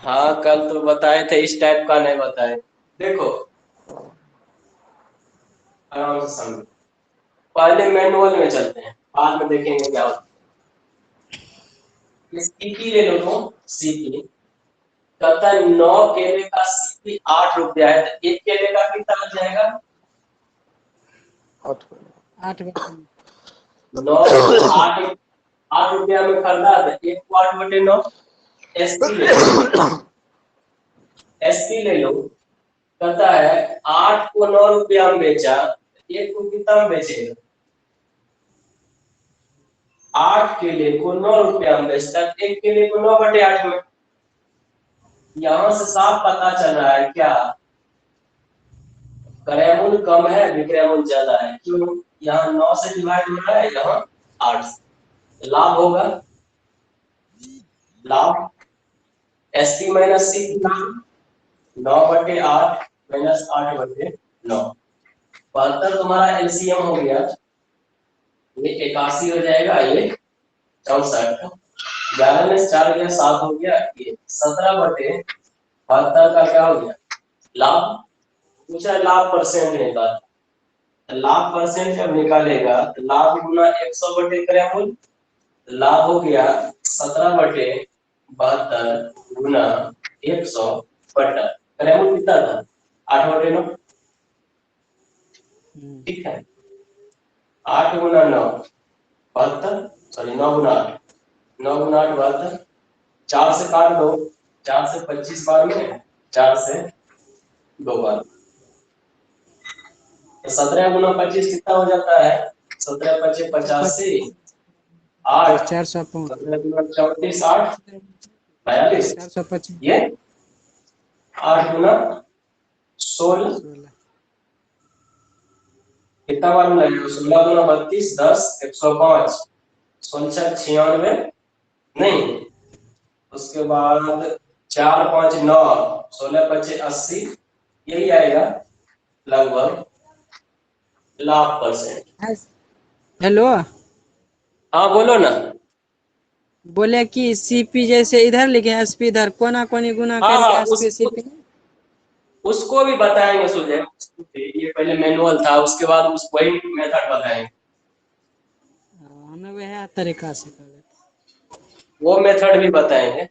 हाँ कल तो बताए थे, इस टाइप का नहीं बताए। देखो आराम से समझो। पहले मैनुअल में चलते हैं, बाद में देखेंगे क्या होता है। सीपी ले लो तुम, सीपी कहता है 9 केले का सीपी 8 रुपया है, तो 1 केले का कितना लग जाएगा? 8 9 को 8 रुपया में खरीदा तो 1 को 8/9। एसपी ले लो, एसपी ले लो। कहता है 8 को 9 रुपया में बेचा, 1 को कितना में बेचेगा? 8 केले को 9 रुपया में बेचता है, 1 केले को 9/8 में। यहां से साफ पता चल रहा है क्या, क्रय मूल्य कम है, विक्रय मूल्य ज्यादा है। क्यों? यहाँ 9 से डिवाइड हो रहा है, यहाँ 8 से। लाभ होगा, लाभ एसपी माइनस सी कितना? 9/8 माइनस 8/9। 72 तुम्हारा एलसीएम हो गया, ये 81 हो जाएगा, ये 64। 11 में 4 गया 7 हो गया, ये 17/72 का क्या हो गया? लाभ। पूछा लाभ परसेंट निकाल, लाभ परसेंट जब निकालेगा तो लाभ गुना 100/क्रय मूल्य, लाभ हो गया 17/72 गुना 100/, क्रय मूल्य कितना था? 8/9। ठीक है, 8 गुना 9 72, सॉरी 9 गुना 8, 9 गुना 8 72। 4 से काट दो, 4 से 25 बार में, 4 से 2 बार। 17 गुना 25 कितना हो जाता है? 17 25 85, 8 405 17 गुना 34 8 42, 425 ये 8 गुना 16 कितना बार में लगेगा? 16 गुना 32 10 105, 16 96 नहीं, उसके बाद 4 5 9 16 25 80, यही आएगा लगभग लाभ परसेंट। हेलो, हाँ बोलो ना। बोले कि सीपी जैसे इधर लिखे एसपी इधर, कोना कोनी गुना हाँ करके हाँ एसपी सीपी। उसको भी बताएंगे सुझे, ये पहले मैनुअल था, उसके बाद उस वही मेथड बताएंगे, हमें वह तरीका से कर लेते। वो मेथड भी बताएंगे।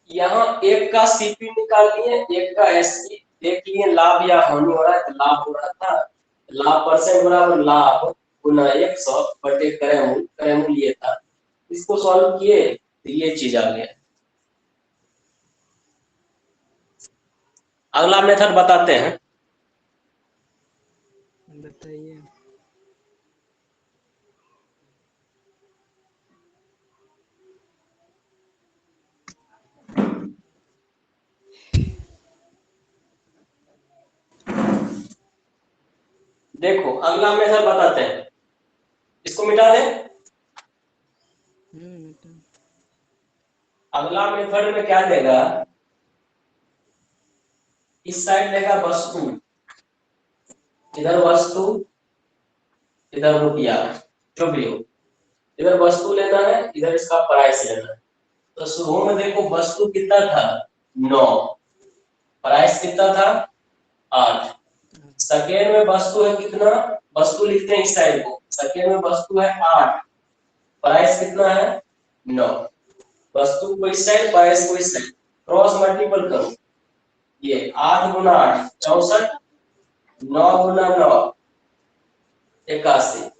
यहाँ एक का सीपी निकाल लिए, एक का एसपी देख लिए, लाभ या हानि हो रहा है तो लाभ हो रहा था, लाभ परसेंट बराबर लाभ गुना 100/क्रय मूल्य, क्रय मूल्य ये था। इसको सॉल्व किए तो ये चीज आ गया। अगला मेथड बताते हैं। बताइए। देखो अगला मेथड बताते हैं, इसको मिटा दें। अगला मेथड में क्या देगा, इस साइड लेगा वस्तु, इधर वस्तु इधर रुपया, जो भी हो, इधर वस्तु लेना है, इधर इसका प्राइस लेना है। तो शुरू में देखो वस्तु कितना था? 9, प्राइस कितना था? 8। सेकेंड में वस्तु है कितना? वस्तु लिखते हैं इस साइड को, सेकेंड में वस्तु है 8, प्राइस कितना है? 9। वस्तु को इस साइड, प्राइस को इस साइड, क्रॉस मल्टीपल करो, ये 8 गुना 8 64, 9 गुना 9 81।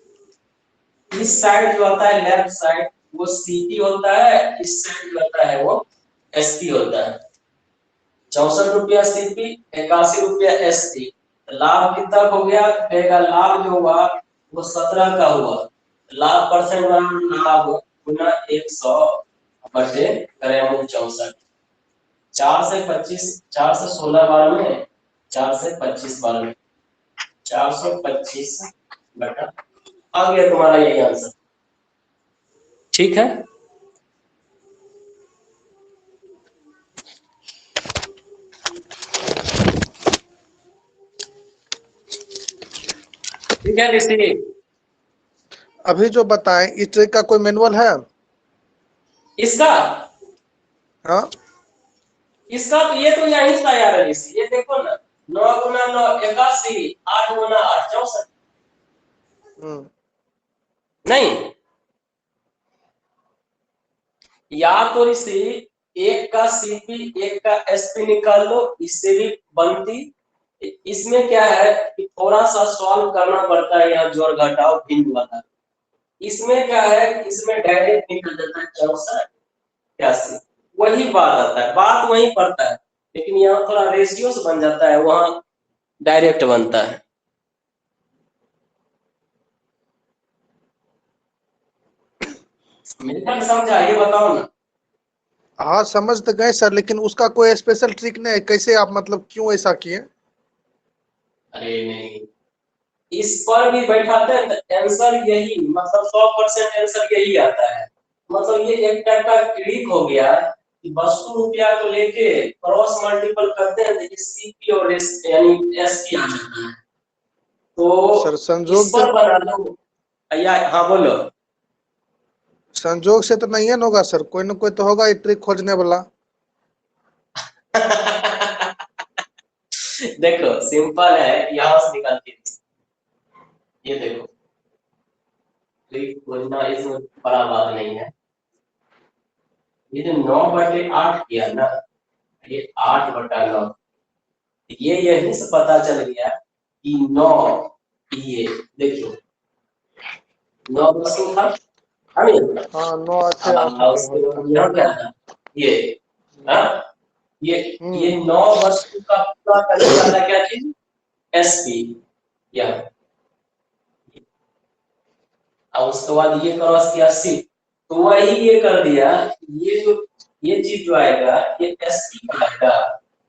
इस साइड जो होता है लेफ्ट साइड वो सीपी होता है, इस साइड जो होता है वो एसपी होता है। 64 रुपया सीपी, 81 रुपया एसपी। लाभ कितना हो गया? कहेगा लाभ जो हुआ वो 17 का हुआ, लाभ परसेंट बराबर लाभ गुना 100/क्रय मूल्य 64। 4 से 25, 4 से 16 बार में, 4 से 25 बार में, 425 बटा, आ गया तुम्हारा यही आंसर। ठीक है, ठीक है ऋषि। अभी जो बताएं इस ट्रिक का कोई मैनुअल है? इसका हाँ इसका तो ये तो यही था यार ऋषि, ये देखो ना, 9 गुना 9 81, 8 गुना 8 64। नहीं, या तो ऋषि एक का सीपी एक का एसपी निकाल लो, इससे भी बनती। इसमें क्या है कि थोड़ा सा सॉल्व करना पड़ता है, यहाँ जोड़ घटाओ भिन्न वाला। इसमें क्या है, इसमें डायरेक्ट निकल जाता है 64 81, वही बात आता है, बात वही पड़ता है, लेकिन यहाँ थोड़ा रेशियो से बन जाता है, वहां डायरेक्ट बनता है। मेरे ख्याल समझा, ये बताओ ना। हाँ समझ तो गए सर, लेकिन उसका कोई स्पेशल ट्रिक नहीं है, कैसे आप मतलब क्यों ऐसा किए? अरे नहीं, इस पर भी बैठाते हैं तो आंसर यही, मतलब 100% आंसर यही आता है। मतलब ये एक टाइप का ट्रिक हो गया कि वस्तु रुपया को लेके क्रॉस मल्टीपल करते हैं तो सीपी और एस यानी एसपी आ जाता है। तो सर इस संजोग से, पर बना लो या, हाँ बोलो। संजोग से तो नहीं है ना होगा सर, कोई ना कोई तो होगा ये ट्रिक खोजने वाला। देखो सिंपल है, यहाँ से निकालती है, ये देखो, ट्रिक खोजना इसमें बड़ा बात नहीं है। ये जो 9/8 किया ना, ये 8/9, ये यहीं से पता चल गया कि 9, ये देखो 9 वस्तु था, है ना? हाँ 9 8 8 उसके होता बाद यहाँ क्या था, ये, हाँ, ये है। ये 9 वस्तु का पूरा करने वाला क्या चीज, एसपी, या और उसके बाद ये क्रॉस किया सी, तो वही ये कर दिया, ये जो ये चीज जो आएगा ये एसपी का आएगा,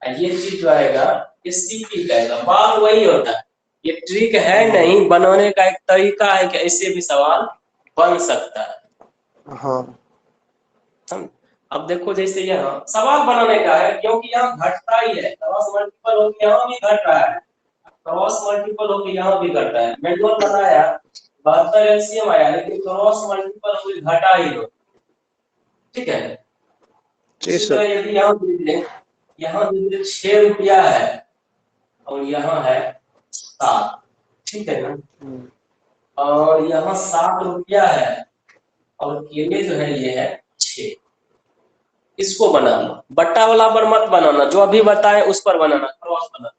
और ये चीज जो आएगा ये सीपी का आएगा, बात वही होता है। ये ट्रिक है नहीं, बनाने का एक तरीका है कि ऐसे भी सवाल बन सकता है। हाँ अब देखो जैसे यहाँ सवाल बनाने का है, क्योंकि यहाँ घटता ही है, क्रॉस मल्टीपल होकर यहाँ भी घट रहा है, क्रॉस मल्टीपल होकर यहाँ भी घट रहा है। मैनुअल बनाया 72 एलसीएम आया, लेकिन क्रॉस मल्टीपल हुई घटा ही लो, ठीक है। जी इसी सर। तरह यदि यहाँ देखें, यहाँ 6 रुपया है और यहाँ है 7, ठीक है ना, और यहाँ 7 रुपया है और केले जो है ये है 6। इसको बना लो, बट्टा वाला पर मत बनाना, जो अभी बताए उस पर बनाना, क्रॉस बनाना।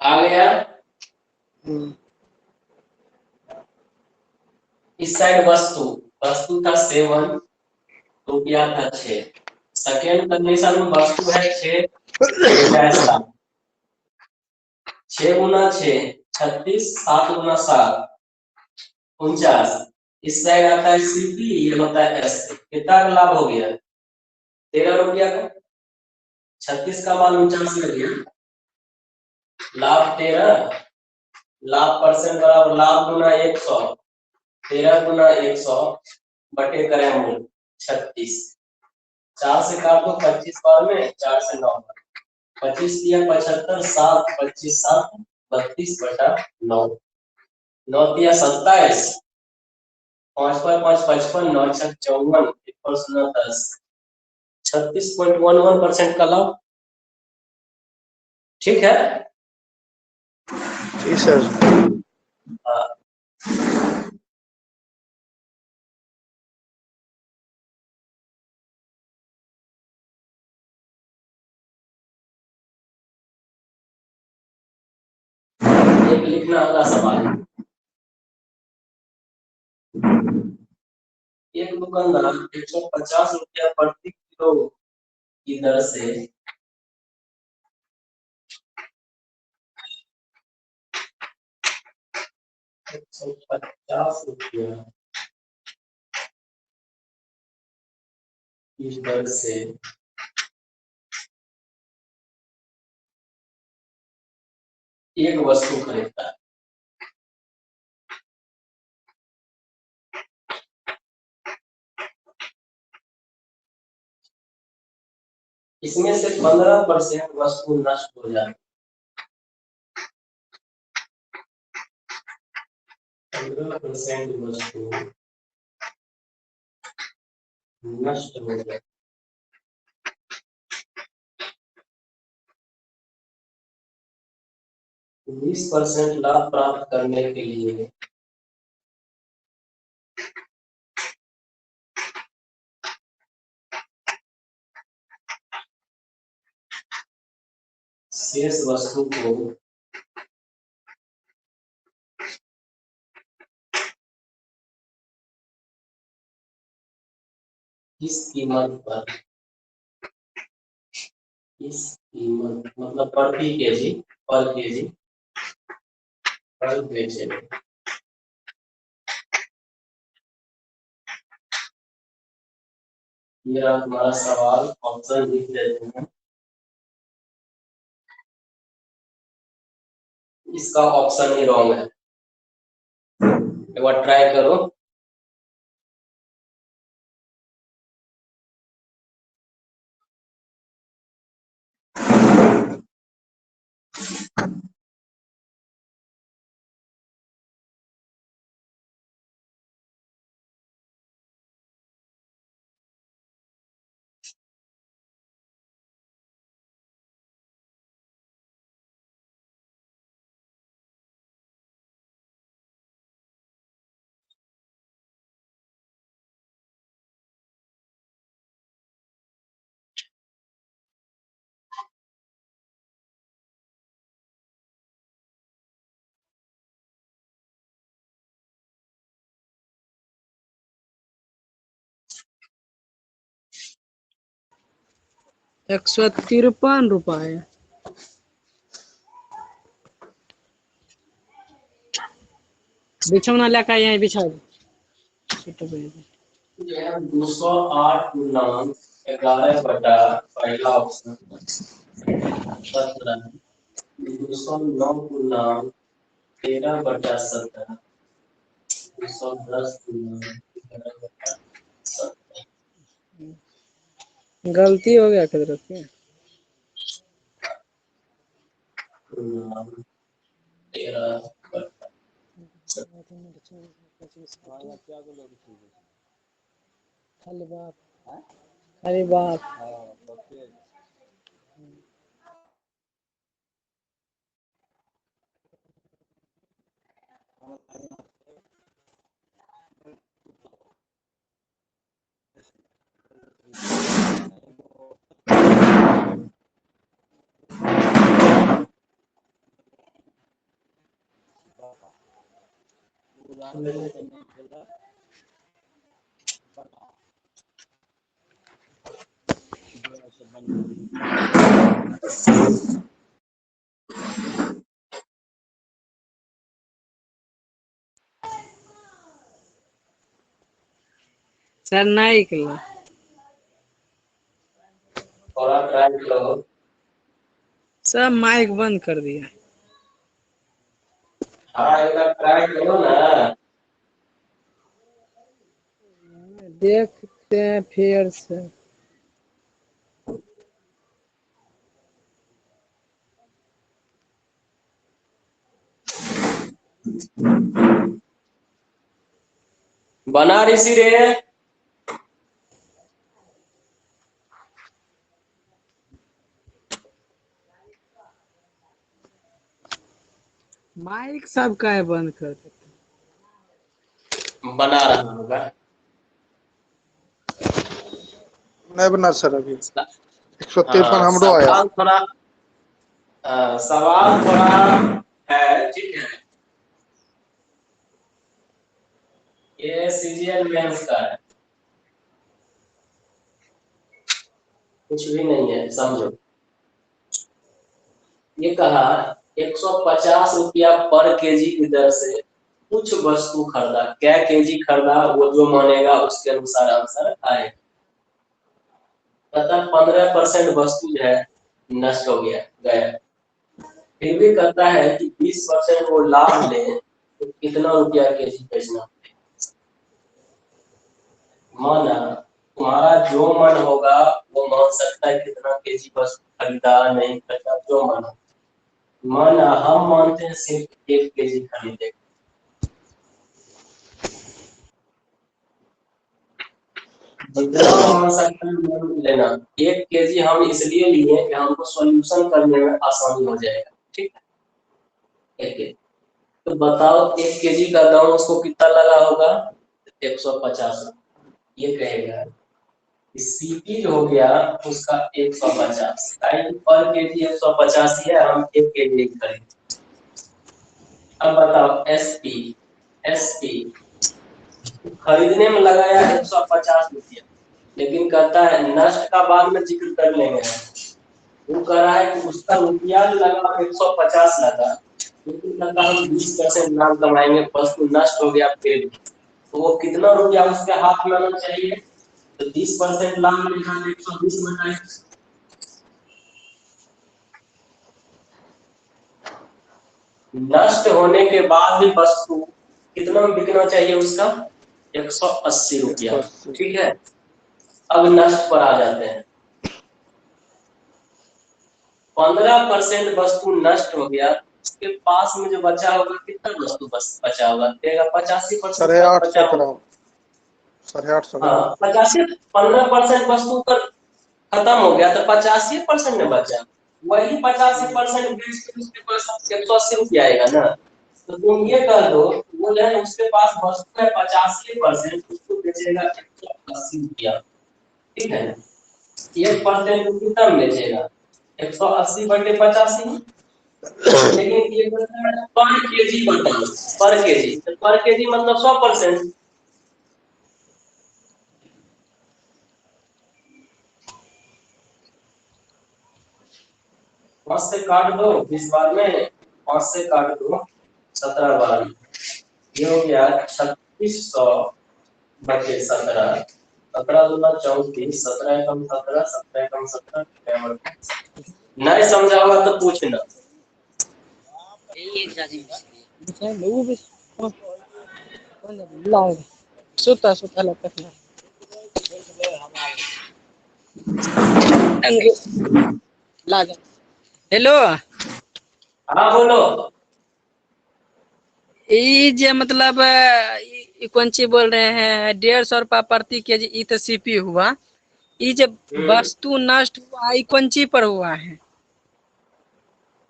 आ गया, इस साइड वस्तु, वस्तु था 7, रुपया था 6। सेकेंड कंडीशन में वस्तु है 6, रुपया 7, 6 गुना 6 36, 7 गुना 7 49। इस साइड आता है सीपी, ये होता है एसपी। कितना का लाभ हो गया, 13 रुपया का, 36 का मान 49 में गया, लाभ 13, लाभ परसेंट बराबर लाभ गुना 100, 13 गुना 100 बटे करें मूल 36, 4 से काट दो 25 बार में, 4 से 9 बार, 25 दिया 75, 7 25 7 32/9, 9 दिया 27, 5 पर 5 55, 9 6 54, 1 10, 36.11% का लाभ, ठीक है। जी सर। एक लिखना अगला सवाल, एक दुकानदार 150 रुपया प्रति किलो इधर से 150 रुपया इधर से एक वस्तु खरीदता है। इसमें से 15% वस्तु नष्ट हो जाती है। 15% वस्तु नष्ट हो जाती है। 20% लाभ प्राप्त करने के लिए शेष वस्तु को इस कीमत मतलब प्रति केजी पर बेचे। ये हमारा सवाल, ऑप्शन लिख देते हैं। इसका ऑप्शन ही रॉन्ग है, एक बार ट्राई करो। ₹153 बिछौना लेकर यहीं बिछा दो। 208 पूर्णांक 11 बटा पहला ऑप्शन 17, 209 पूर्णांक 13 बटा 17, 210 पूर्णांक 11 बटा 17। गलती हो गया कुदरत में। 13 बटा खाली बात सर नहीं निकला। थोड़ा ट्राई करो। सब माइक बंद कर दिया। हाँ, एक बार ट्राई करो ना। देखते हैं फिर से। बना ऋषि रे। माइक सब का है बंद कर देते। बना रहा होगा। नहीं बना सर अभी। 153 हाँ, हमरो आया। सवाल थोड़ा है, ठीक है। ये सीजीएल मेंस का है। कुछ भी नहीं है, समझो। ये कहा 150 रुपया पर केजी की दर से कुछ वस्तु खरीदा, क्या केजी खरीदा वो जो मानेगा उसके अनुसार आंसर आएगा। कहता 15% वस्तु जो है नष्ट हो गया, फिर भी कहता है कि 20% वो लाभ ले तो कितना रुपया केजी बेचना। माना तुम्हारा जो मन होगा वो मान सकता है कितना केजी वस्तु खरीदा नहीं खरीदा, जो मन हो। माना हम मानते हैं सिर्फ 1 केजी खरीदे, जितना मान सकते हैं मन लेना। 1 केजी हम इसलिए लिए कि हमको सॉल्यूशन करने में आसानी हो जाएगा, ठीक है। 1 केजी तो बताओ 1 केजी का दाम उसको कितना लगा होगा, 150। ये कहेगा सीपी जो हो गया उसका 150, पर केजी 150 है, हम 1 केजी खरीदे। अब बताओ एसपी, एसपी खरीदने में लगाया 150 रुपया, लेकिन कहता है नष्ट का बाद में जिक्र कर लेंगे। वो कह रहा है कि उसका रुपया लगा 150 लगा, लेकिन कहता हम 20% लाभ कमाएंगे, वस्तु नष्ट हो गया फिर। तो वो कितना रुपया उसके हाथ में आना चाहिए, तो 20% लाभ मिलेगा 120 बनाए। नष्ट होने के बाद भी वस्तु कितना में बिकना चाहिए उसका, 180 रुपया, ठीक है। अब नष्ट पर आ जाते हैं। 15% वस्तु नष्ट हो गया, उसके पास में जो बचा होगा कितना वस्तु बचा होगा, 85% बचा होगा। 850 हाँ 15% वस्तु पर खत्म हो गया तो 85% में बचा, वही 85% बेच के उसके पास 180 रुपया आएगा ना। तो तुम ये कर दो, वो जो है उसके पास वस्तु है 85%, उसको बेचेगा 180 रुपया, ठीक है। 1% को कितना बेचेगा, 180/85। लेकिन ये पर केजी बताओ, पर केजी, तो पर केजी मतलब 100%। पांच से काट दो, 20 बार में 5 से काट दो 17 बार, ये हो गया 3600/17। 17 दूना 34, 17 कम 17, 17 कम 17। नहीं समझा होगा तो पूछना। सुता सुता लगता है। हेलो, हाँ बोलो। ये जे मतलब कौन ची बोल रहे हैं 150 रुपया प्रति केजी, ये तो सीपी हुआ। ये जब वस्तु नष्ट हुआ ये कौन ची पर हुआ है।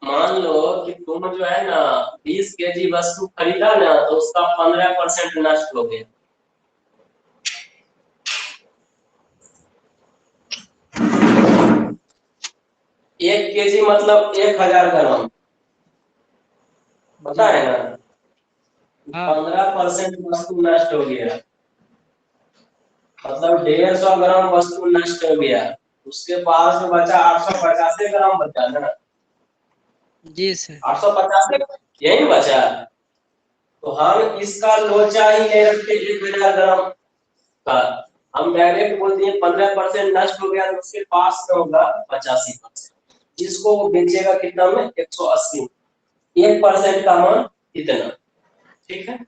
मान लो कि तुम जो है ना 20 केजी वस्तु खरीदा ना, तो उसका 15% नष्ट हो गया। एक केजी मतलब 1000 ग्राम, पता है ना। 15% वस्तु नष्ट हो गया, मतलब 150 ग्राम वस्तु नष्ट हो गया। उसके पास में बचा 850 ग्राम बचा ना। जी सर। 850 यही बचा। तो हम इसका लोचा ही नहीं रखते 1000 ग्राम का, हम डायरेक्ट बोलते हैं 15% नष्ट हो गया, तो उसके पास में होगा 85%, जिसको वो बेचेगा कितना में, 180। 1% का मान इतना, ठीक है।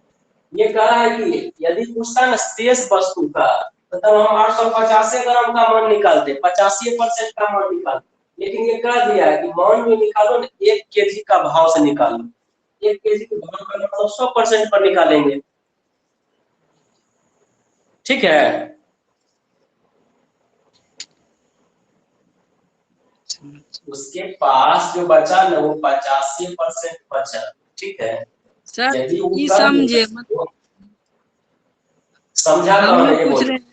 ये कह रहा है कि यदि पूछता ना शेष वस्तु का, तो तब हम 850 ग्राम का मान निकालते, 85% का मान निकालते। लेकिन ये कह दिया है कि मान भी निकालो ना 1 केजी का भाव से निकालो। 1 केजी के भाव का मतलब 100% पर निकालेंगे, ठीक है। उसके पास जो बचा ना वो 85% बचा, ठीक है। सर यदि ये समझे समझा हम लोग पूछ रहे हैं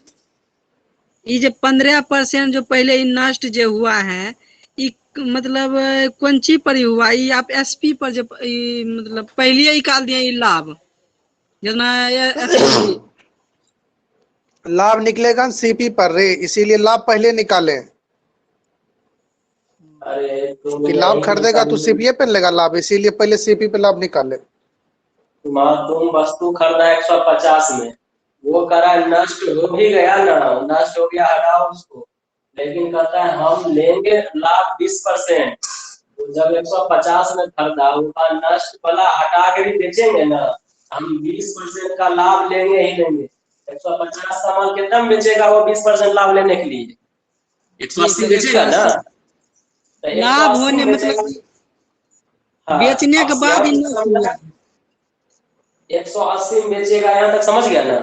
ये जो 15% जो पहले ही नष्ट जो हुआ है, ये मतलब कौन ची पर ही हुआ, ये आप एसपी पर जो मतलब पहले ही निकाल दिया ये लाभ जितना लाभ निकलेगा सीपी पर रे, इसीलिए लाभ पहले निकाले। अरे तुम कि लाभ नहीं खरीदेगा तो सीपीए पे लेगा लाभ, इसीलिए पहले सीपी पे लाभ निकाले। तुम वस्तु खरीदा 150 में, वो करा नष्ट हो भी गया ना, नष्ट हो गया, हटाओ उसको, लेकिन कहता है हम लेंगे लाभ 20%। तो जब 150 में खरीदा, उसका नष्ट वाला हटा के भी बेचेंगे ना, हम 20% का लाभ लेंगे ही लेंगे। 150 का माल कितना में बेचेगा वो 20% लाभ लेने के लिए? 180 बेचेगा ना, तो लाभ 180 होने बेचेगा। मतलब हाँ, बेचने के अब बाद यहाँ ही तक नष्ट समझा? हुआ। 180 में बेचेगा, यहाँ तक समझ गया ना?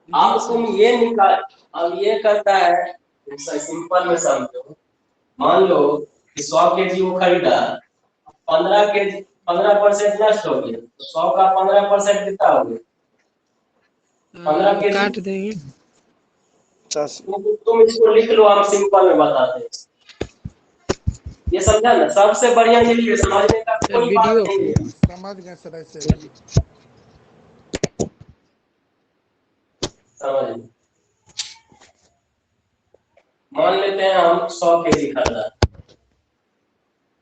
जी अब सर। तुम ये निकाल, अब ये करता है, सिंपल में समझो, मान लो कि 100 केजी वो खरीदा, 15% नष्ट हो गया, तो 100 का 15% कितना हो गया? 15 केजी। काट देंगे। तुम इसको लिख लो, हम सिंपल में बताते हैं। ये समझा ना? सबसे बढ़िया यही है, समझने का कोई बात वीडियो नहीं है। समझ गए सर ऐसे। समझ लो। मान लेते हैं हम 100 केजी खरीदा,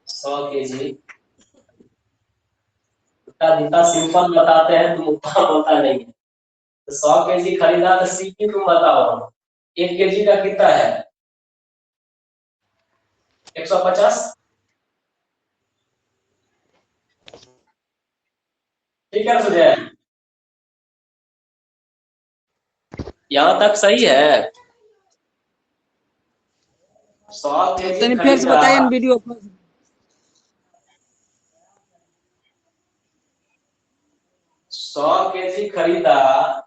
100 केजी, जितना सिंपल बताते हैं तुम उतना बोलता नहीं है। तो 100 केजी खरीदा, तो सीपी तुम बताओ 1 केजी का कितना है? 150। ठीक है सुजय, यहाँ तक सही है? 100 केजी तनी फिर से खरीदा, बताइए वीडियो पर। 100 केजी खरीदा,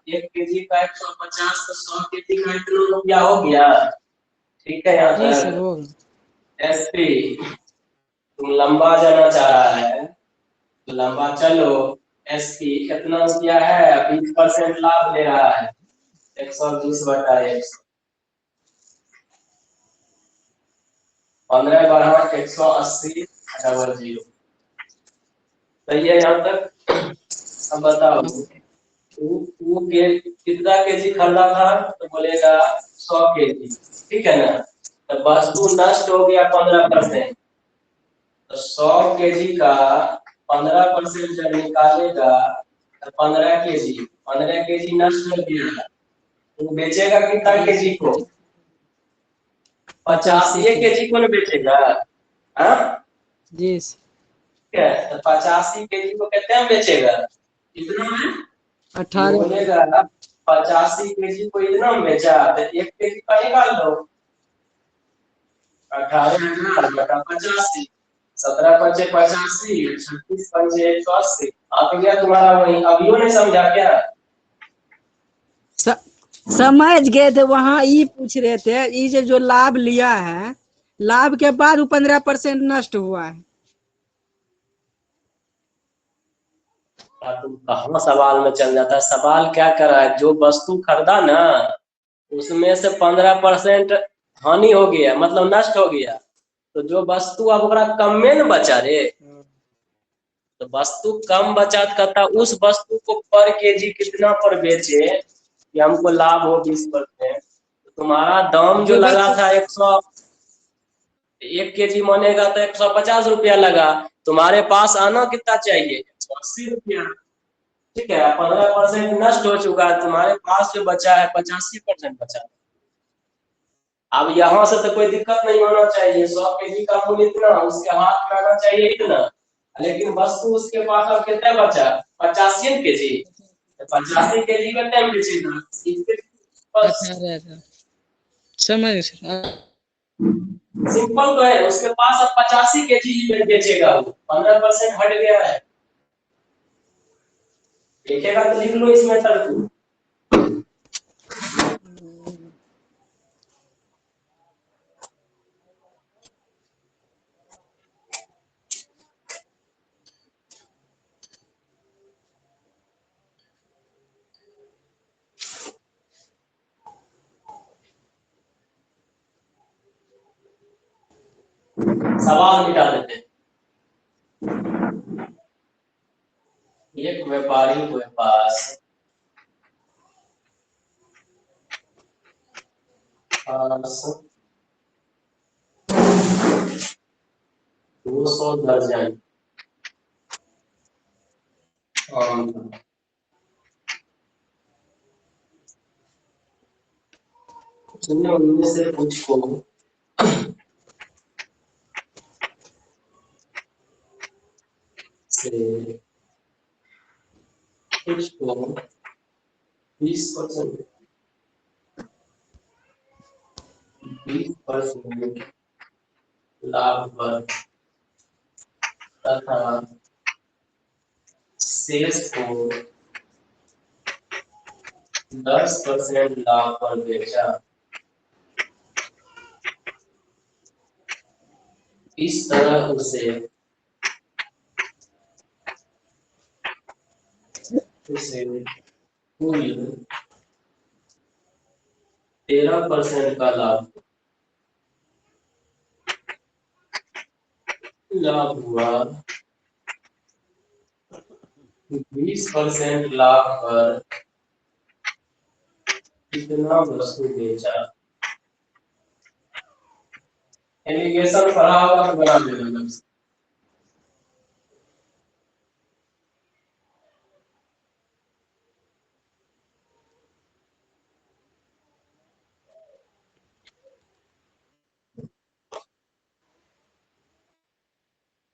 1 केजी का 150, तो 100 केजी का कितना रुपया हो गया? ठीक है, यहाँ जी सर तक। होगा। एसपी तुम लंबा जाना चाह रहा है, तो लंबा चलो। एसपी कितना रुपया है? 20% लाभ ले रहा है, 120/100, 15 बढ़ा 180 डबल 0। सही है यहाँ तक? अब बताओ, वो कितना केजी खरीदा था? तो बोलेगा 100 केजी, ठीक है ना? तो वस्तु नष्ट हो गया 15%, तो 100 केजी का 15% जब निकालेगा, तो 15 केजी नष्ट हो गया, तो बेचेगा कितना केजी को? 85 केजी को न बेचेगा। हाँ, जी सर। ठीक है, तो 85 केजी को कितने में बेचेगा? कितना में? ये 18। बोलेगा 85 केजी को इतना में बेचा, तो 1 केजी का निकाल दो। 18,000 बटा 85, 17 × 85, 36 × 180। आ तो गया तुम्हारा वही। अभियो नहीं समझा क्या? समझ गए थे, वहाँ ये पूछ रहे थे, ये जो लाभ लिया है, लाभ के बाद वो 15% नष्ट हुआ है। तुम कहाँ सवाल में चल जाता है? सवाल क्या कर रहा है? जो वस्तु खरीदा ना, उसमें से 15% हानि हो गया, मतलब नष्ट हो गया, तो जो वस्तु अब ओकरा कम में न बचा रे, तो वस्तु कम बचत करता, उस वस्तु को पर केजी कितना पर बेचे कि हमको लाभ हो 20%। तो तुम्हारा दाम जो जो लगा बच था 1 केजी मानेगा तो 150 रुपया लगा, तुम्हारे पास आना कितना चाहिए? 180 रुपया। ठीक है, 15% नष्ट हो चुका है, तुम्हारे पास जो बचा है 85% बचा है। अब यहाँ से तो कोई दिक्कत नहीं होना चाहिए, 100 केजी का मूल्य इतना, उसके हाथ में आना चाहिए इतना, लेकिन वस्तु उसके पास अब कितना बचा? 85 केजी। 85 केजी का टाइम बेचेगा, बस 18,000। समझ सर। सिंपल तो है, उसके पास अब 85 केजी ही बेचेगा, वो 15% हट गया है। देखेगा तो लिख लो इसमें तरक। सवाल मिटा देते। एक व्यापारी के पास 5 200 दर्जन आम था। तुमने उनमें से कुछ को से कुछ को 20% 20% लाभ पर तथा शेष को 10% लाभ पर बेचा। इस तरह उसे कुल 13% का लाभ हुआ। 20% लाभ पर कितना वस्तु बेचा। एलिगेशन पढ़ा होगा तो बना देना।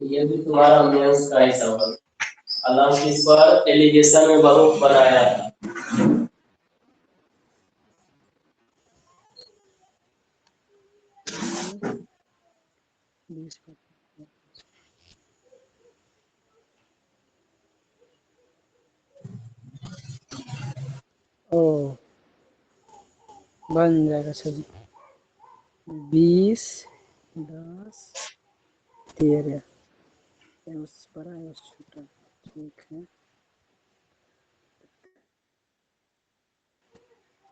ये भी तुम्हारा मेंस का ही सवाल, हालांकि इस पर एलिगेशन में बहुत बनाया था। ओ बन जाएगा सही। 20 10 13 उस बड़ा है उस छोटा, ठीक है।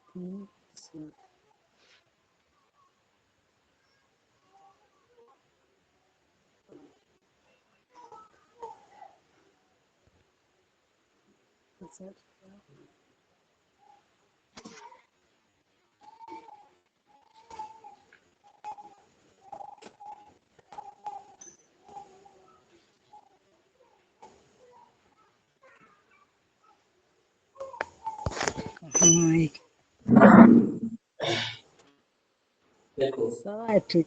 3 7 देखो 60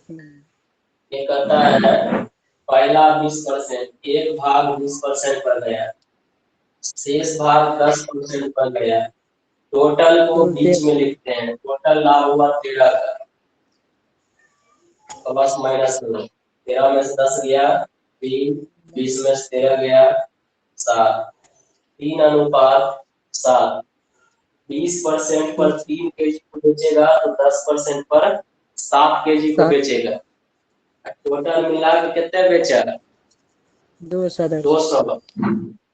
ये कहता है पहला 20%, एक भाग 20% पर गया, शेष भाग 10% पर गया। टोटल को बीच में लिखते हैं। टोटल लाभ हुआ 13 का, तो बस माइनस करो। 13 में से 10 गया 3, 20 में से 13 गया 7, 3:7। 20% पर 3 kg को बेचेगा तो 10% पर 7 kg को बेचेगा। टोटल मिला के कितने बेचा? 200।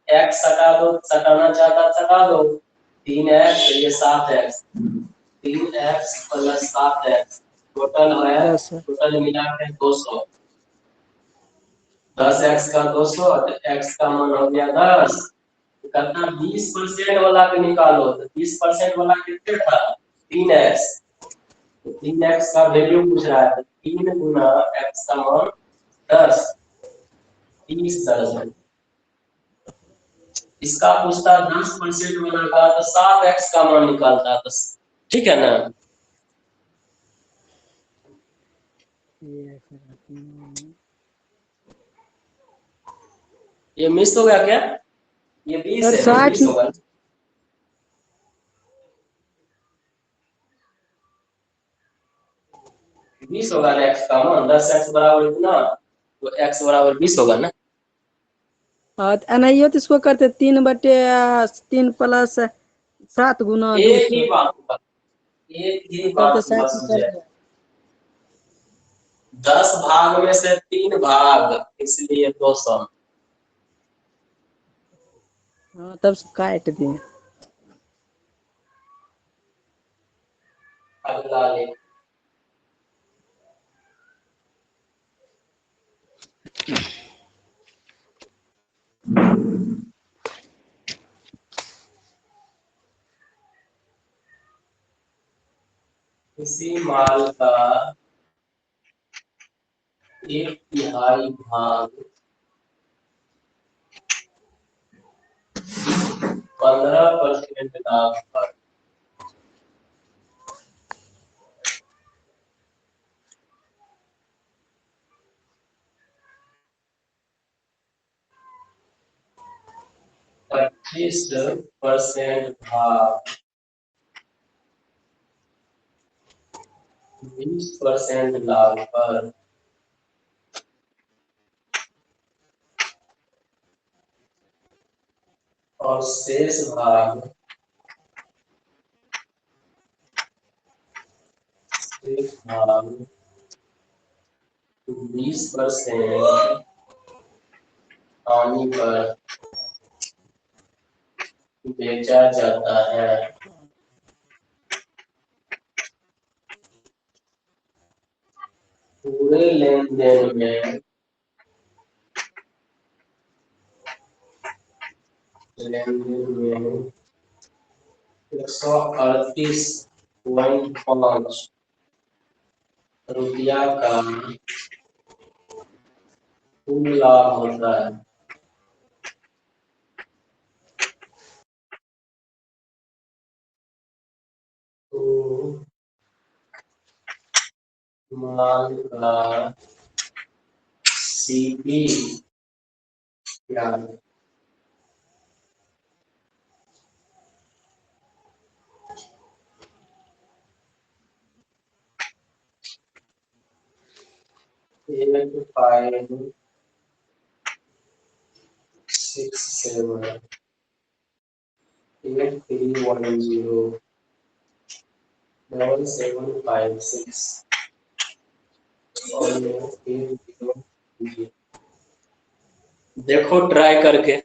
एक्स सटा दो, सटाना चाहता सटा दो। 3x, ये 7x, 3x plus 7x total है, टोटल मिला के 200। 10x का 200, x का मान हो गया 10। कितना 20% वाला के निकालो, तो 20% वाला कितने था? 3x। 3x का वैल्यू पूछ रहा है, 3 गुना x का मान 10, 30 दर्जन। इसका पूछता 10% वाला का तो 7x का मान निकालता, तो ठीक है ना? ये मिस हो गया क्या? ये 20 है, 20 होगा। बीस होगा ना x का मान, 10x बराबर इतना, तो x बराबर 20 होगा ना। नहीं हो तो इसको करते 3/3 प्लस 7 गुना 200। एक ही बात हुआ मुझे। 10 भाग में से 3 भाग, इसलिए 200। हाँ तब काट दिए। अगला ले किसी माल का एक तिहाई भाग 15% लाभ पर 25% भाग 20% लाभ पर और शेष भाग 20% हानि पर बेचा जाता है। पूरे लेन देन में 138.5 रुपया का कुल लाभ होता है। तो माल का सीपी क्या है? एक 567 8310 7756 और 80। देखो ट्राई करके।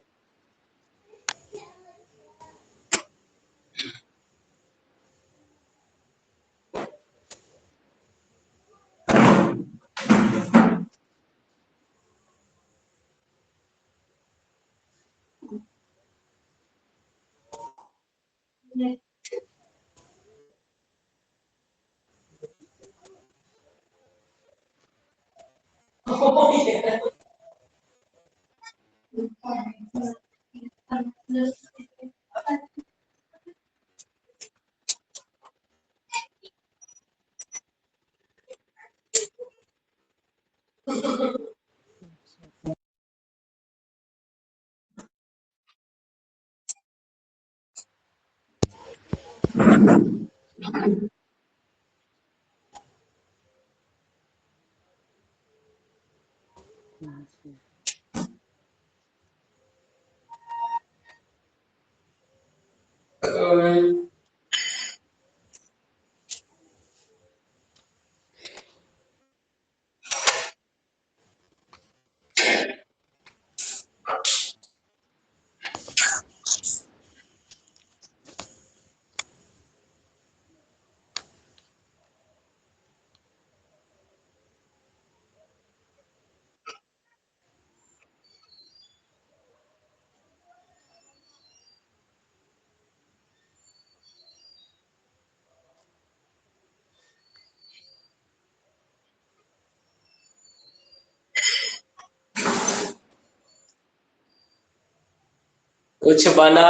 कुछ बना?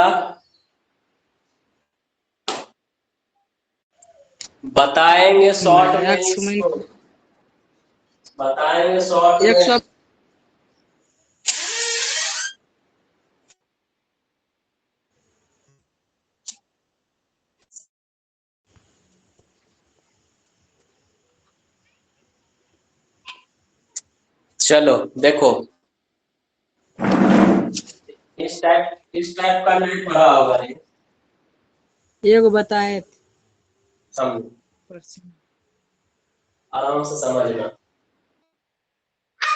बताएंगे शॉर्ट में इसको, बताएंगे शॉर्ट में। 100 चलो देखो, इस टाइप का नहीं पढ़ा होगा ये, एगो बताए थे। समझो, आराम से समझना।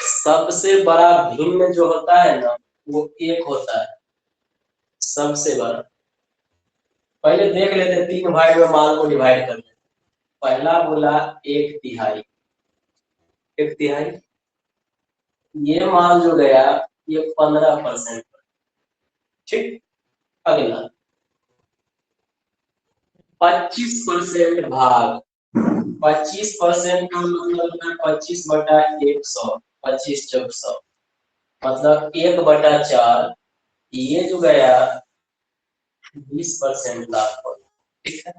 सबसे बड़ा भिन्न जो होता है ना, वो एक होता है, सबसे बड़ा। पहले देख लेते 3 भाग में माल को डिवाइड कर लेते। पहला बोला 1/3, 1/3। ये माल जो गया ये 15%, ठीक। अगला 25% भाग 25% का मतलब है 25/100, 25/100 मतलब 1/4। ये जो गया 20% लाभ पर। ठीक है,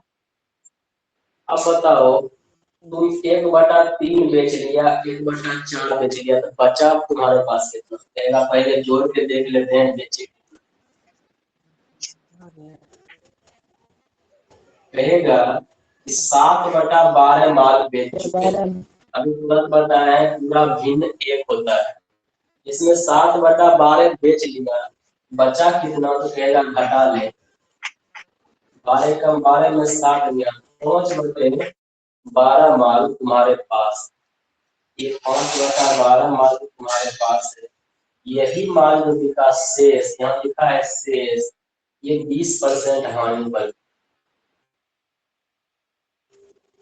अब बताओ तुम 1/3 बेच लिया, 1/4 बेच लिया, तो बचा तुम्हारे पास कितना रहेगा? पहले जोड़ के देख लेते हैं बेचे रहेगा कि 7/12 माल बेच चुके हैं। अभी तुरंत बताया है पूरा भिन्न 1 होता है, इसमें 7/12 बेच लिया, बचा कितना? तो कहेगा घटा ले, 12 कम 12 में 7 गया, 5/12 माल तुम्हारे पास, ये 5/12 माल तुम्हारे पास है। यही माल जो बिका शेष, यहाँ लिखा है शेष, ये 20% हानि पर।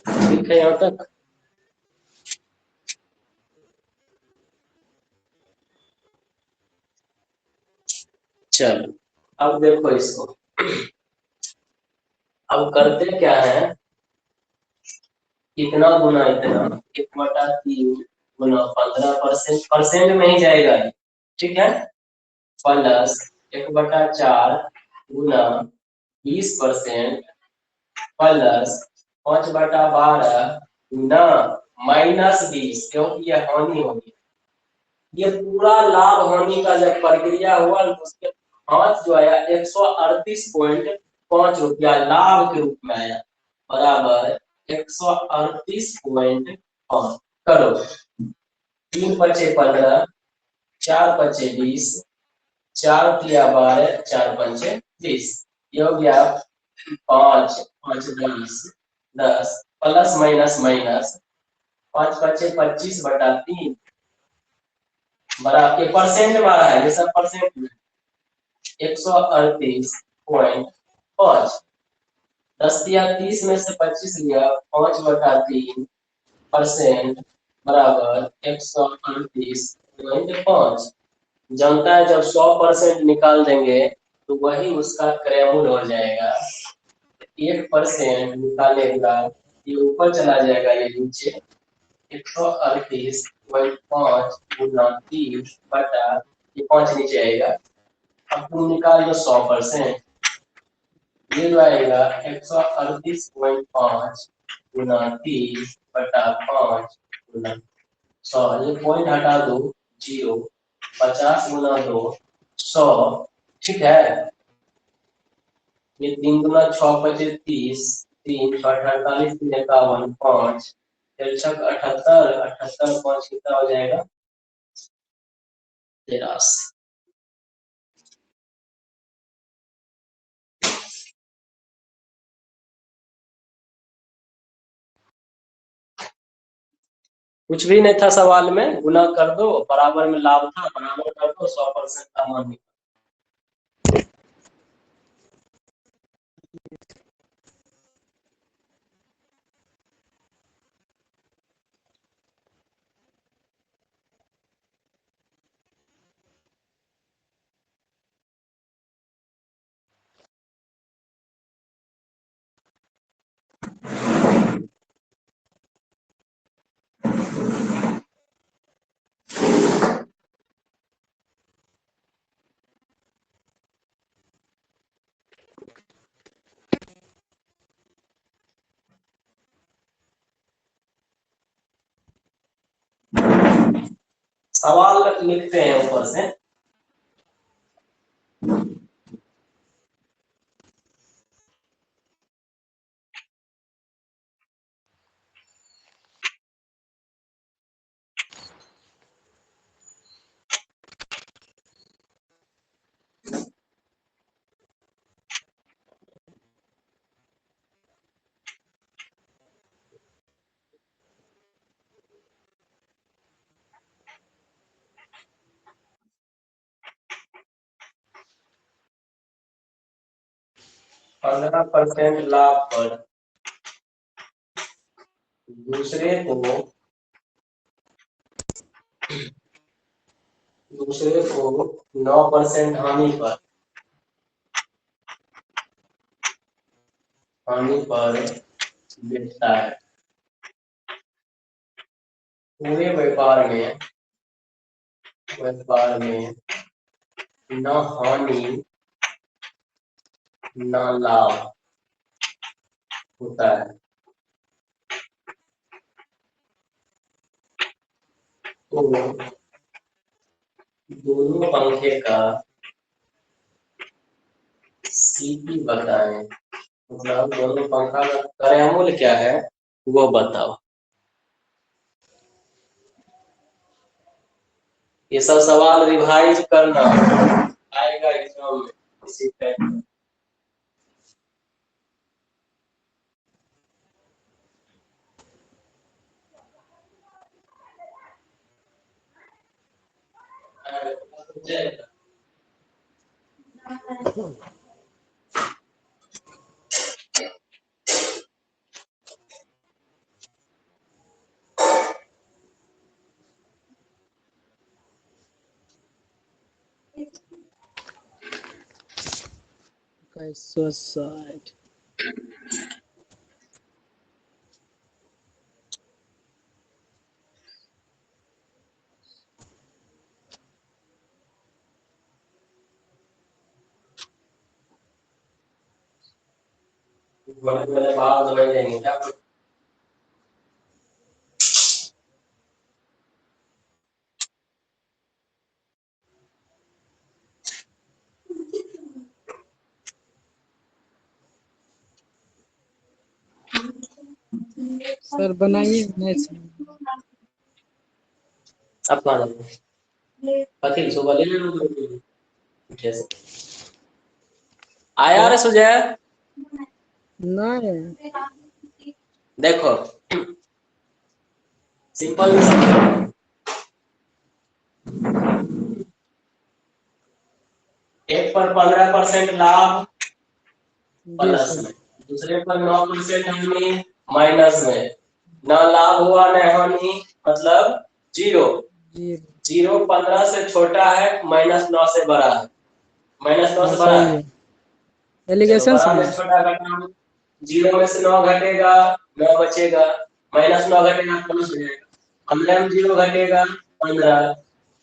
ठीक है यहाँ तक? चलो अब देखो इसको, अब करते क्या है, इतना गुना इतना, 1/3 गुना 15%, परसेंट में ही जाएगा ये। ठीक है, प्लस 1/4 गुना 20% प्लस 5/12 गुना -20, क्योंकि ये हानि होगी। ये पूरा लाभ हानि का जब प्रक्रिया हुआ तो उसके हाथ जो आया 138.5 रुपया लाभ के रूप में आया, बराबर 138.5 करो। 3×5 = 15, 4×5 = 20, 4×3 = 12, 4×5 = 20, ये हो गया 5×5 = 10 प्लस माइनस माइनस 5×5 = 25/3 बराबर, ये परसेंट मारा है, ये सब परसेंट में 138.5, 10×30 में से 25 लिया, 5/3% बराबर 138.5। जानता है जब 100% निकाल देंगे तो वही उसका क्रयमूल्य हो जाएगा। 1% निकालेगा ये ऊपर चला जाएगा, ये नीचे 138.5 गुना 30 बटा, ये 5 नीचे आएगा। अब तुम निकाल लो 100%, ये जो आएगा 138.5 गुना 30 बटा 5 गुना 100, ये पॉइंट हटा दो 0, 50 गुना 2 100। ठीक है, ये 3 गुना 6×5 = 30, 3 48 3 51 5 78 78 5 कितना हो जाएगा? 83। कुछ भी नहीं था सवाल में, गुना कर दो, बराबर में लाभ था, बराबर कर दो, 100% का मान निकल। सवाल लिखते हैं ऊपर से। पंद्रह % लाभ पर दूसरे को 9% हानि पर बेचता है। पूरे व्यापार में न हानि न लाभ होता है। तो दोनों पंखे का सीपी बताएं, मतलब दोनों पंखा का क्रय मूल्य क्या है वो बताओ। ये सब सवाल रिवाइज करना आएगा एग्जाम में इसी टाइप का। suicide. बड़े बाहर समझ लेंगे क्या। सर बनाइए मैच। अब कहाँ जाओगे? अखिल सुबह ले लेना आया रे सुजय। नहीं देखो सिंपल समझो, एक पर 15% लाभ जी प्लस सर। में, दूसरे पर 9% हानि माइनस में, न लाभ हुआ न हानि मतलब जीरो। जी 0 15 से छोटा है, -9 से बड़ा है, -9 हाँ से बड़ा सही है। है। चलो एलिगेशन बड़ा में समझ। छोटा घटाओ, 0 में से 9 घटेगा 9 बचेगा, -9 घटेगा प्लस हो जाएगा, 15 में 0 घटेगा 15,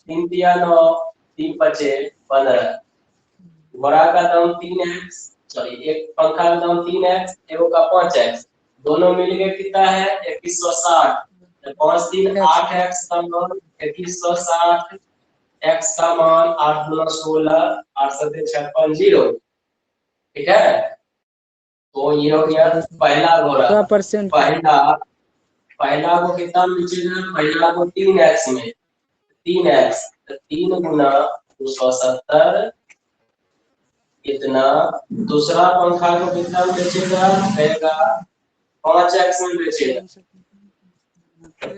3 तिया 9, 3 बचे 15। बड़ा का दाम 3x, सॉरी एक पंखा का दाम 3x, एगो का 5x, दोनों मिलके कितना है 2160। 5 3 8x का मान 2160, x का मान 8 2 16, 8 7 56 0। ठीक है, तो ये हो गया पहला घोड़ा। 100%। पहला को कितना बेचेगा, पहला को 3x में, 3x तो 3 गुना 270 इतना। दूसरा पंखा को कितना में बेचेगा, कहेगा 5x में बेचेगा,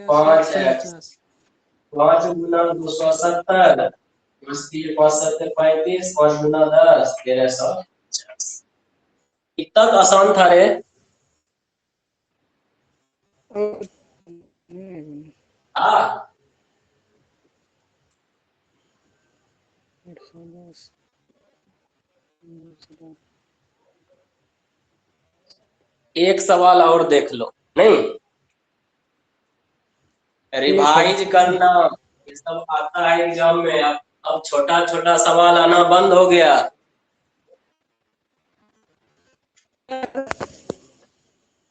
5x 5 गुना 270 + 5 7 35, 5 गुना 10 1350। इतना तो आसान था रे। हाँ एक सवाल और देख लो, नहीं रिवाइज करना, ये सब आता है एग्जाम में। अब छोटा छोटा सवाल आना बंद हो गया।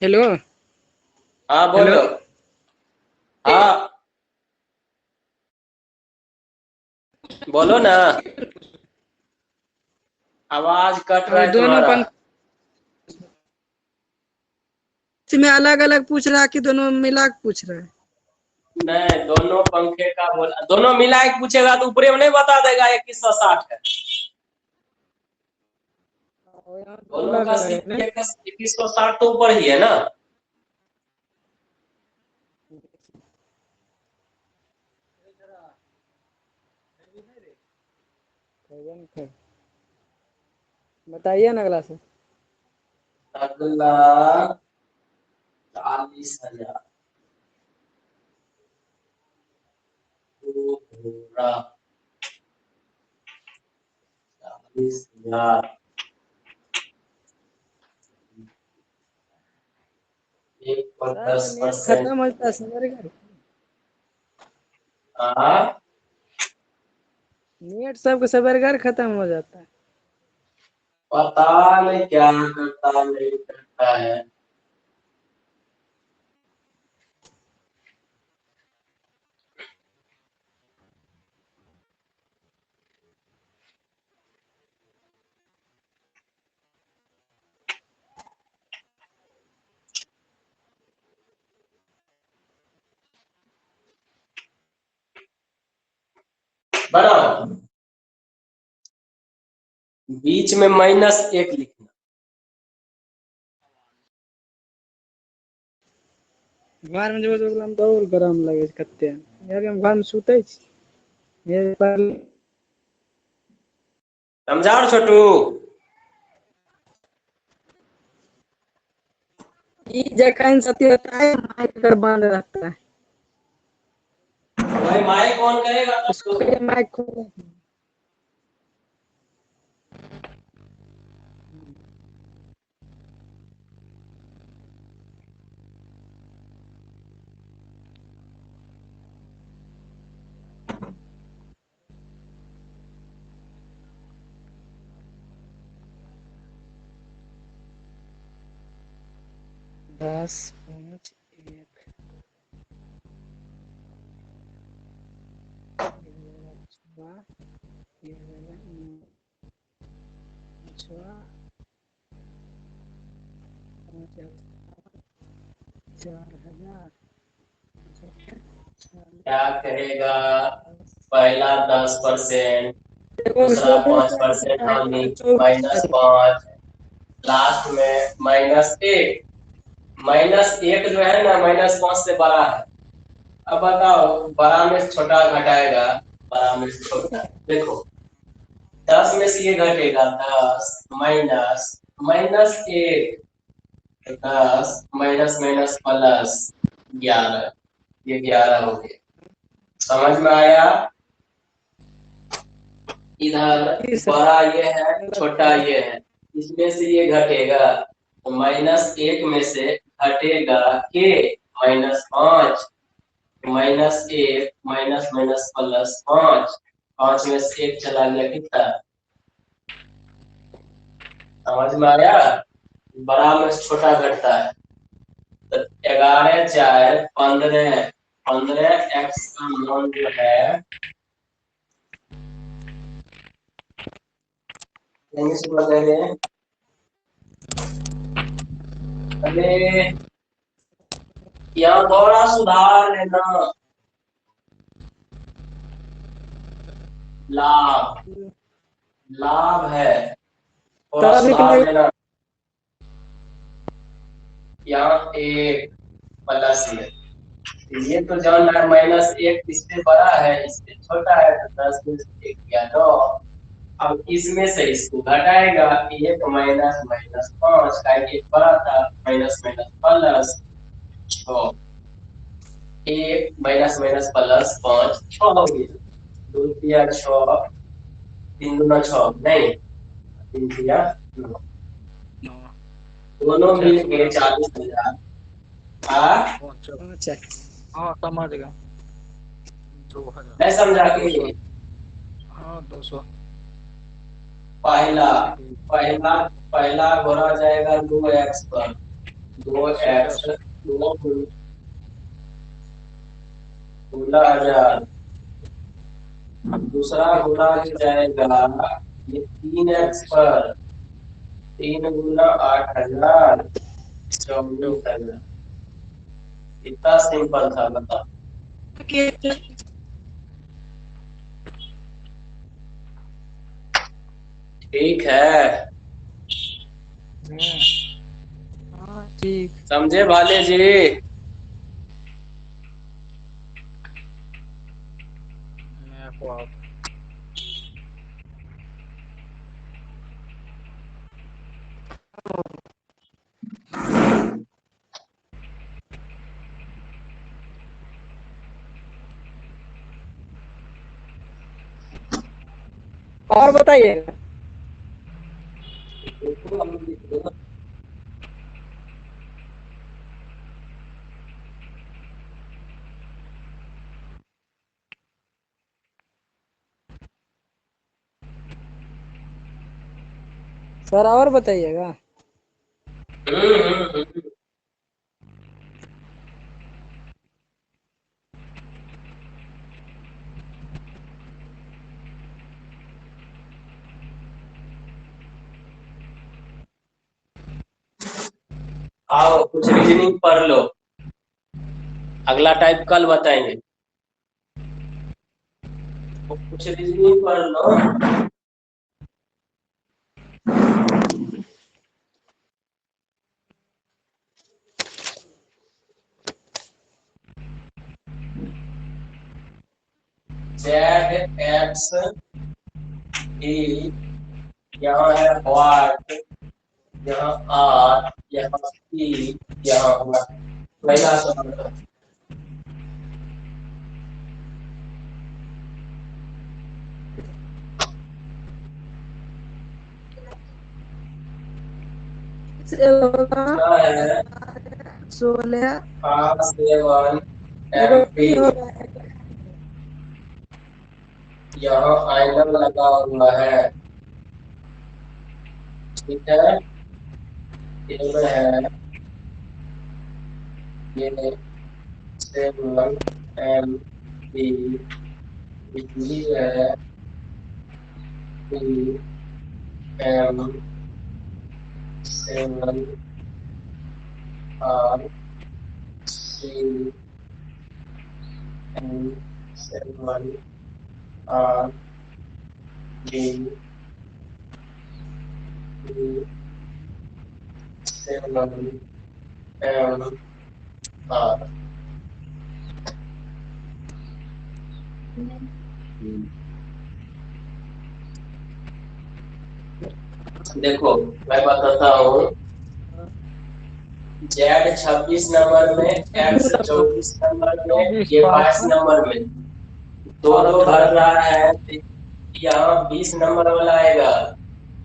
हेलो हाँ हेलो। बोलो। हाँ बोलो ना, आवाज कट रहा और है दोनों तुम्हारा। पंख में अलग अलग पूछ रहा है कि दोनों मिला के पूछ रहा है? नहीं दोनों पंखे का बोला, दोनों मिला के पूछेगा तो ऊपरे में नहीं बता देगा 2160 है। दोनों अलग का अलग है सिर्फ नहीं? 2160 तो ऊपर ही है ना। बताइए ना अगला से। अगला 40,000 पूरा 40,000 1 पर सर नेट 10%। खत्म होता है सर। हाँ, नेट सबके सबरगर खत्म हो जाता है। पता नहीं क्या करता नहीं करता है। बनाओ, बीच में -1 लिखना। घर में जो हम तो और गरम लगे कते यार, हम घर में सुते छी ये पर समझाओ छोटू। ई जखन सत्य होता है माइक कर बंद रहता है, भाई माइक ऑन करेगा तब उसको तो। ये माइक खोलो। दस पाँच एक छः, ये वाला 9 4,000 क्या करेगा? पहला 10%, दूसरा 5% हानि, -5, लास्ट में -1। -1 जो है ना, -5 से बड़ा है। अब बताओ, बड़ा में से छोटा घटाएगा, बड़ा में से छोटा। देखो 10 में से ये घटेगा 10, -1, 10 माइनस माइनस +11, ये 11 हो गया। समझ में आया? इधर बड़ा ये है, छोटा ये है, इसमें से ये घटेगा तो -1 में से घटेगा के -5, -1 माइनस माइनस +5, 5 में से 1 चला गया, कितना? समझ में आया? बड़ा में से छोटा घटता है तो 11 4 15, 15x का मान जो है अरे यहाँ थोड़ा सुधार लेना। लाभ, लाभ है, थोड़ा सुधार लेना। यहाँ 1 प्लस ये तो जान रहा है, -1 इससे बड़ा है, इससे छोटा है, तो 10 में से 1 गया 9। अब इसमें से इसको घटाएगा, 1 माइनस माइनस 5 का 1 बड़ा था, माइनस माइनस प्लस, तो 1 माइनस माइनस +5, 6 हो गया। 2 तिया 6, 3 दूना 6, नहीं 3 तिया 9, दोनों मिल के 40,000। हाँ, हाँ समझ गया। 2000। मैं समझा कि 200। पहला पहला पहला घोड़ा जाएगा 2x पर, 2x 2 16,000। दूसरा घोड़ा जो जाएगा ये 3x पर, 3 गुना 8,000, 24,000। इतना सिंपल था, बता। ठीक है, हाँ ठीक। समझे भाले जी? मैं को आप और बताइए। सर और बताइएगा। हम्म, हम्म। आओ कुछ रीजनिंग पढ़ लो, अगला टाइप कल बताएंगे। कुछ रीजनिंग पढ़ लो। जेड एक्स डी, यहाँ है वाट, यहाँ आर, यहाँ पी, यहाँ हुआ। पहला सवाल क्या है? 16 R7 MP, यहाँ आइना लगा हुआ है, ठीक है। ये है ये 7 MP, बिजली है PM7R। देखो मैं बताता हूँ, जेड 26 नंबर में, एक्स 24 नंबर में, ये 22 नंबर में, दो दो भर रहा है। यहाँ 20 नंबर वाला आएगा,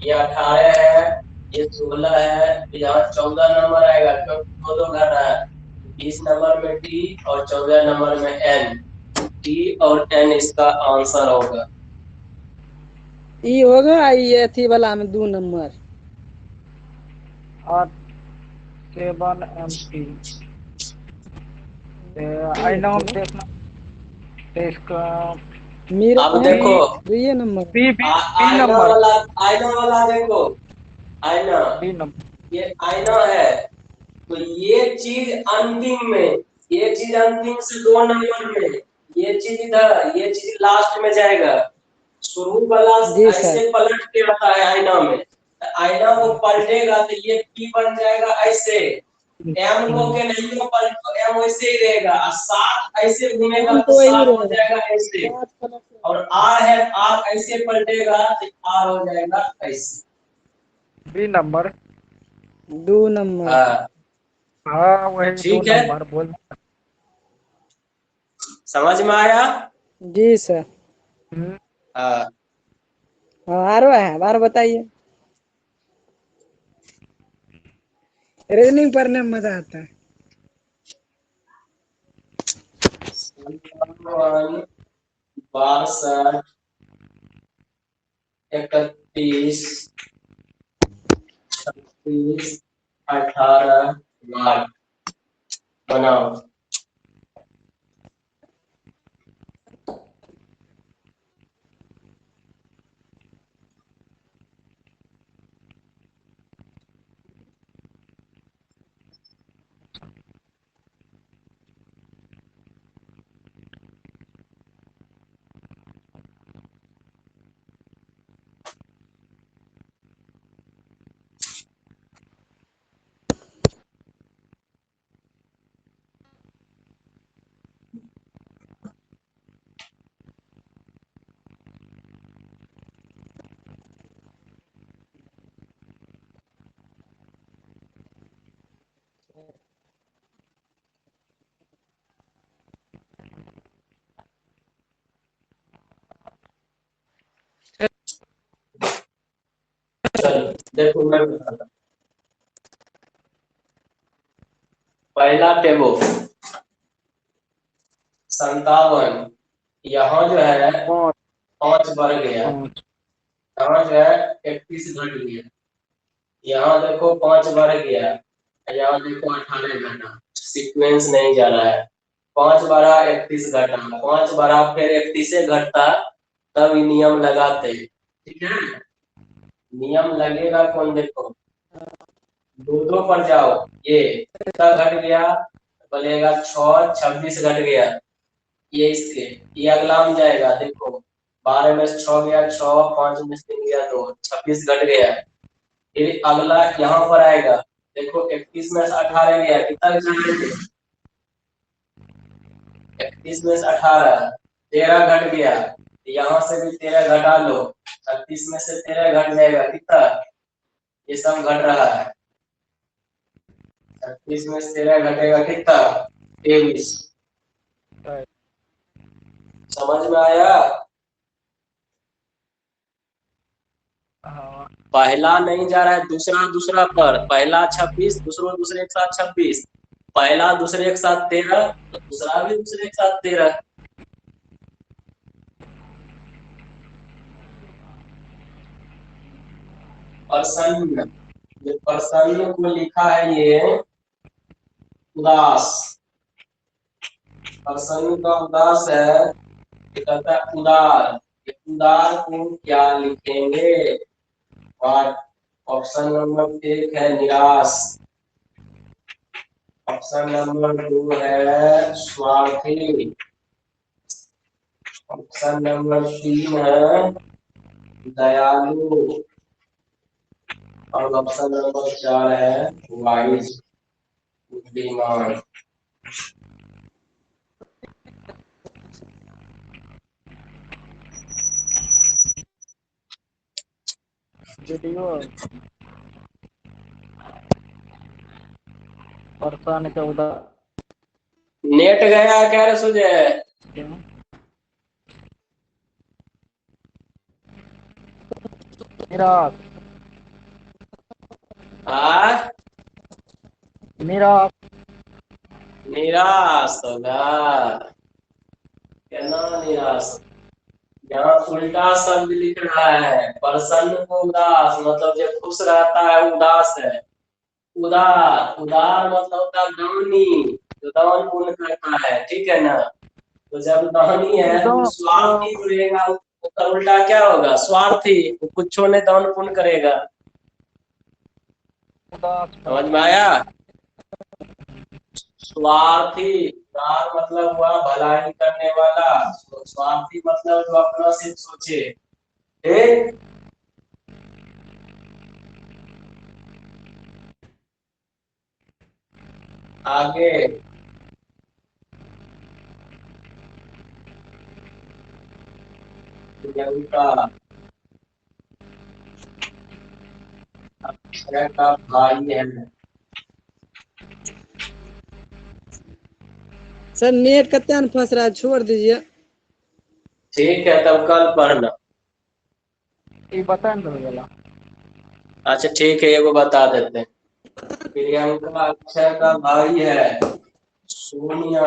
ये 18 है, ये 16 है, यहाँ 14 नंबर आएगा क्योंकि दो दो भर रहा है। 20 नंबर में टी और 14 नंबर में एन, टी और एन इसका आंसर होगा। ई होगा ये थी वाला में 2 नंबर। और 7 MP आई नाम देखना तो इसका मेरा अब देखो ये नंबर बी बी आईना नंबर, वाला, आईना वाला देखो, आईना, बी नंबर। ये आईना है तो ये चीज अंतिम में, ये चीज अंतिम से 2 नंबर में, ये चीज इधर, ये चीज लास्ट में जाएगा। शुरू वाला जी सर। ऐसे पलट के आता है आईना में, आईना को पलटेगा तो ये पी बन जाएगा ऐसे, एम को के नहीं को पलट तो एम वैसे ही रहेगा, और 7 ऐसे घूमेगा एम तो तो वही 7 हो रहेगा। जाएगा ऐसे, और आर है, आर ऐसे पलटेगा तो आर हो जाएगा ऐसे। B number. 2 नंबर। हाँ हाँ वही 2 ठीक है, नंबर बोल। समझ में आया? जी सर। हाँ हाँ आरो है, बार बताइए। रीजनिंग पढ़ने में मजा आता है। 62, 31, 36, 18 वाट बनाओ। चलो देखो मैं बताता हूँ। पहला टेबल 57, यहाँ जो है 5 बढ़ गया, 5 यहाँ जो है 31 घट गया, यहाँ देखो 5 बढ़ गया, यहाँ देखो 18 घटा, सीक्वेंस नहीं जा रहा है। 5 बढ़ा 31 घटा, 5 बढ़ा फिर 31 से घटता, तब ये नियम लगाते। ठीक है, नियम लगेगा कौन, देखो दो दो पर जाओ, ये कितना घट गया, बोलेगा 6, 26 घट गया, ये इसके, ये अगला में जाएगा, देखो 12 में से 6 गया 6, 5 में से 3 गया 2, 26 घट गया। फिर अगला यहाँ पर आएगा, देखो 31 में से 18 गया, कितना घट, 31 में से 18, 13 घट गया, यहाँ से भी 13 घटा लो, 36 में से 13 घट जाएगा, कितना, ये सब घट रहा है, 36 में से 13 घटेगा कितना, 23। समझ में आया? हाँ पहला नहीं जा रहा है, दूसरा दूसरा पर, पहला 26, दूसरा दूसरे के साथ 26, पहला दूसरे के साथ 13, तो दूसरा भी दूसरे के साथ 13। प्रसन्न, ये प्रसन्न को लिखा है ये उदास, प्रसन्न का उदास है, ये कहता है उदार, ये उदार को क्या लिखेंगे, ऑप्शन नंबर 1 है निराश, ऑप्शन नंबर 2 है स्वार्थी, ऑप्शन नंबर 3 है दयालु, और ऑप्शन नंबर 4 है वाइज, बुद्धिमान। वीडियो परसान के उधर नेट गया क्या रे सुजय? निराश हाँ, निराश निराश होगा, क्या निराश, यहाँ उल्टा शब्द लिख रहा है, प्रसन्न को उदास, मतलब जो खुश रहता है उदास है, उदार, उदार मतलब होता है दानी, जो दान पुण्य करता है, ठीक है ना, तो जब दानी है तो स्वार्थी रहेगा, उसका उल्टा क्या होगा, स्वार्थी, वो कुछ ने दान पुण्य करेगा। उदास समझ में आया? स्वार्थी, उदार मतलब हुआ भलाई करने वाला, स्वार्थी मतलब जो अपना सिर्फ सोचे। ठीक, आगे प्रियंका, अक्षय का भाई है। सर नेट कत्ते न फंस रहा है, छोड़ दीजिए। ठीक है, तब कल पढ़ना। ये बता न भैया। अच्छा ठीक है, एगो बता देते हैं, प्रियंका अक्षय का भाई है, सोनिया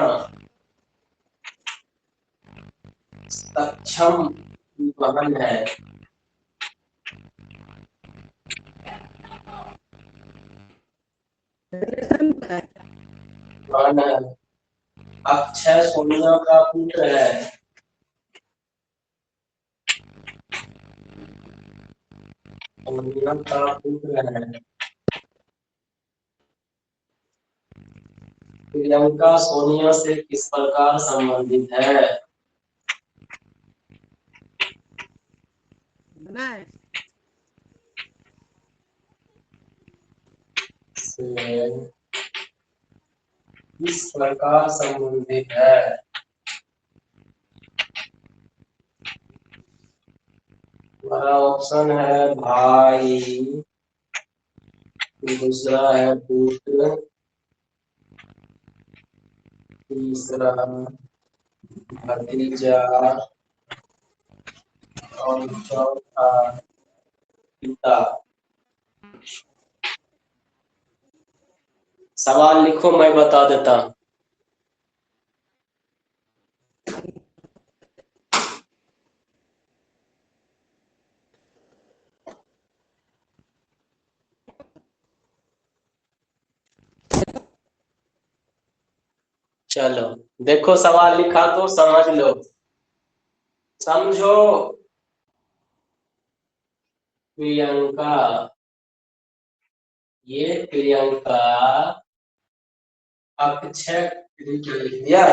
सक्षम की बहन है, बहन है, अक्षय सोनिया का पुत्र है, सोनिया का पुत्र है। प्रियंका सोनिया से किस प्रकार संबंधित है? बनाए से किस प्रकार संबंधित है? हमारा ऑप्शन है भाई, दूसरा है पुत्र, तीसरा भतीजा, और चौथा पिता। सवाल लिखो, मैं बता देता हूँ। चलो देखो सवाल लिखा तो समझ लो, समझो। प्रियंका, ये प्रियंका अक्षय लिख दिया।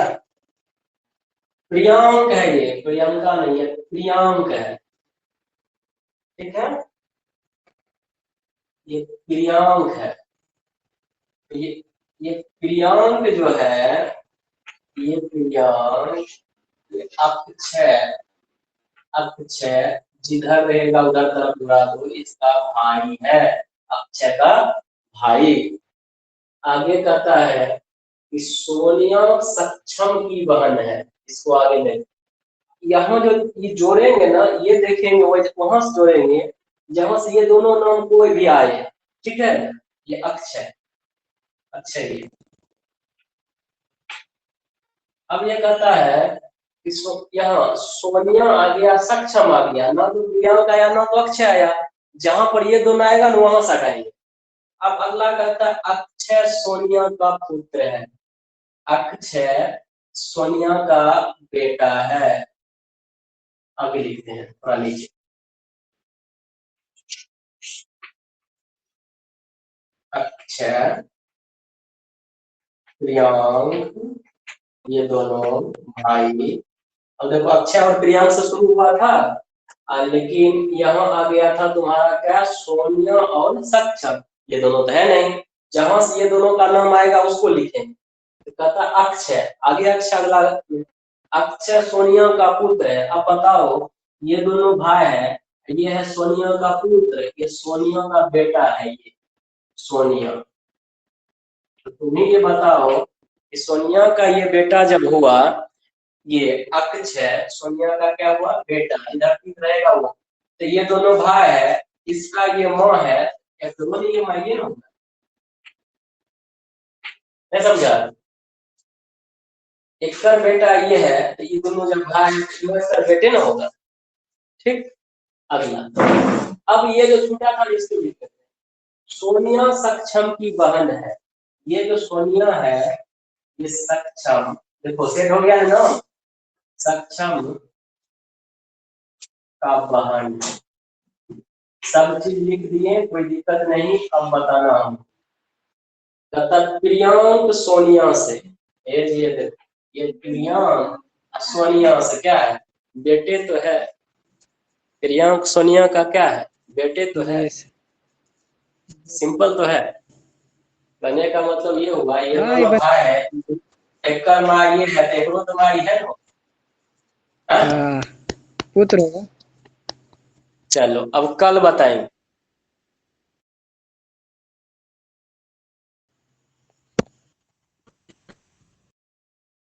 प्रियांक है, ये प्रियंका नहीं है, प्रियांक है, ठीक है। ये प्रियांक है, ये प्रियांक जो है, ये प्रियांक, ये अक्षय, अक्षय जिधर रहेगा उधर तरफ बुला दो, इसका भाई है, अक्षय का भाई। आगे कहता है कि सोनिया सक्षम की बहन है, इसको आगे देख। यहाँ जो ये जोड़ेंगे ना, ये देखेंगे वहां से जोड़ेंगे जहां से ये दोनों नाम कोई भी आए, ठीक है। ये अक्षय, अक्षय ये। अब ये कहता है कि यहाँ सोनिया आ गया, सक्षम आ गया ना, तो प्रियंका आया ना तो अक्षय आया। जहां पर ये दोनों आएगा ना वहां से हटाएंगे। अब अगला कहता है अक्षय सोनिया का पुत्र है, अक्षय सोनिया का बेटा है। आगे लिखते हैं थोड़ा नीचे। अक्षय, प्रियांक, ये दोनों भाई। अब देखो अक्षय और प्रियांक से शुरू हुआ था, लेकिन यहाँ आ गया था तुम्हारा क्या, सोनिया और सक्षम। ये दोनों तो है नहीं, जहां से ये दोनों का नाम आएगा उसको लिखेंगे। तो कहता अक्षय, आगे अक्षय अगला, अक्षय सोनिया का पुत्र है। अब बताओ, ये दोनों भाई है, ये है सोनिया का पुत्र, ये सोनिया का बेटा है, ये सोनिया। तो तुम्हें ये बताओ कि सोनिया का ये बेटा जब हुआ, ये अक्षय सोनिया का क्या हुआ, बेटा, इधर ठीक रहेगा वो। तो ये दोनों भाई है, इसका ये माँ है, दोनों ये माँ ये ना होगा, नहीं समझा। एक का बेटा ये है, तो ये दोनों जब भाई है तो इसका बेटे ना होगा, ठीक। अगला, अब ये जो छूटा था इसको लिखते हैं। सोनिया सक्षम की बहन है, ये जो सोनिया है ये सक्षम, देखो सेट हो गया है ना, सक्षम का बहन। सब चीज लिख दिए, कोई दिक्कत नहीं। अब बताना हम प्रियांक सोनिया से, ये देखो, ये प्रियांक सोनिया से क्या है, बेटे तो है। प्रियांक सोनिया का क्या है, बेटे तो है, सिंपल तो है। कहने का मतलब ये हुआ, ये दोनों भाई है, एक का माँ ये है, एक तो माँ है ना, पुत्र होगा। चलो अब कल बताएंगे।